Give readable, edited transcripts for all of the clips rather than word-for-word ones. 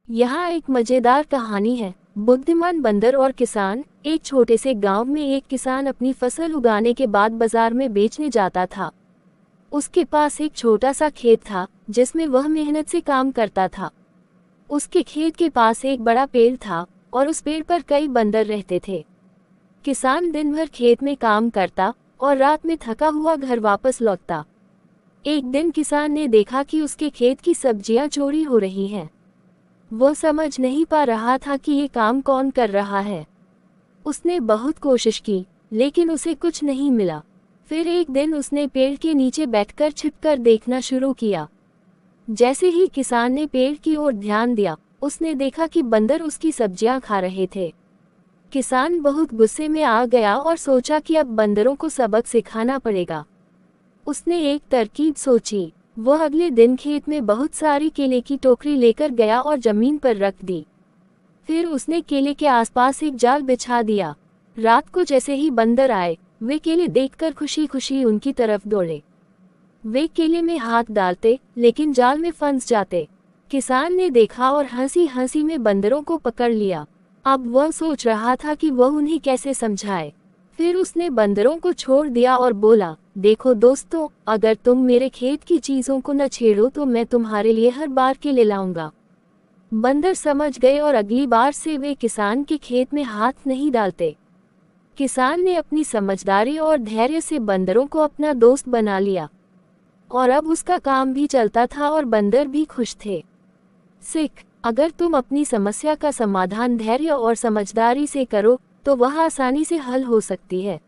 यहाँ एक मजेदार कहानी है। बुद्धिमान बंदर और किसान। एक छोटे से गांव में एक किसान अपनी फसल उगाने के बाद बाजार में बेचने जाता था। उसके पास एक छोटा सा खेत था जिसमें वह मेहनत से काम करता था। उसके खेत के पास एक बड़ा पेड़ था और उस पेड़ पर कई बंदर रहते थे। किसान दिन भर खेत में काम करता और रात में थका हुआ घर वापस लौटता। एक दिन किसान ने देखा कि उसके खेत की सब्जियां चोरी हो रही हैं। वो समझ नहीं पा रहा था कि ये काम कौन कर रहा है। उसने बहुत कोशिश की लेकिन उसे कुछ नहीं मिला। फिर एक दिन उसने पेड़ के नीचे बैठकर छिपकर देखना शुरू किया। जैसे ही किसान ने पेड़ की ओर ध्यान दिया, उसने देखा कि बंदर उसकी सब्जियां खा रहे थे। किसान बहुत गुस्से में आ गया और सोचा कि अब बंदरों को सबक सिखाना पड़ेगा। उसने एक तरकीब सोची। वह अगले दिन खेत में बहुत सारी केले की टोकरी लेकर गया और जमीन पर रख दी। फिर उसने केले के आसपास एक जाल बिछा दिया। रात को जैसे ही बंदर आए, वे केले देखकर खुशी खुशी उनकी तरफ दौड़े। वे केले में हाथ डालते लेकिन जाल में फंस जाते। किसान ने देखा और हंसी हंसी में बंदरों को पकड़ लिया। अब वह सोच रहा था कि वह उन्हें कैसे समझाए। फिर उसने बंदरों को छोड़ दिया और बोला, देखो दोस्तों, अगर तुम मेरे खेत की चीजों को न छेड़ो तो मैं तुम्हारे लिए हर बार केले लाऊंगा। बंदर समझ गए और अगली बार से वे किसान के खेत में हाथ नहीं डालते। किसान ने अपनी समझदारी और धैर्य से बंदरों को अपना दोस्त बना लिया और अब उसका काम भी चलता था और बंदर भी खुश थे। सिख, अगर तुम अपनी समस्या का समाधान धैर्य और समझदारी से करो तो वह आसानी से हल हो सकती है।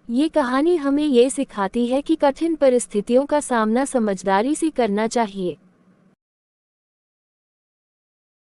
ये कहानी हमें ये सिखाती है कि कठिन परिस्थितियों का सामना समझदारी से करना चाहिए।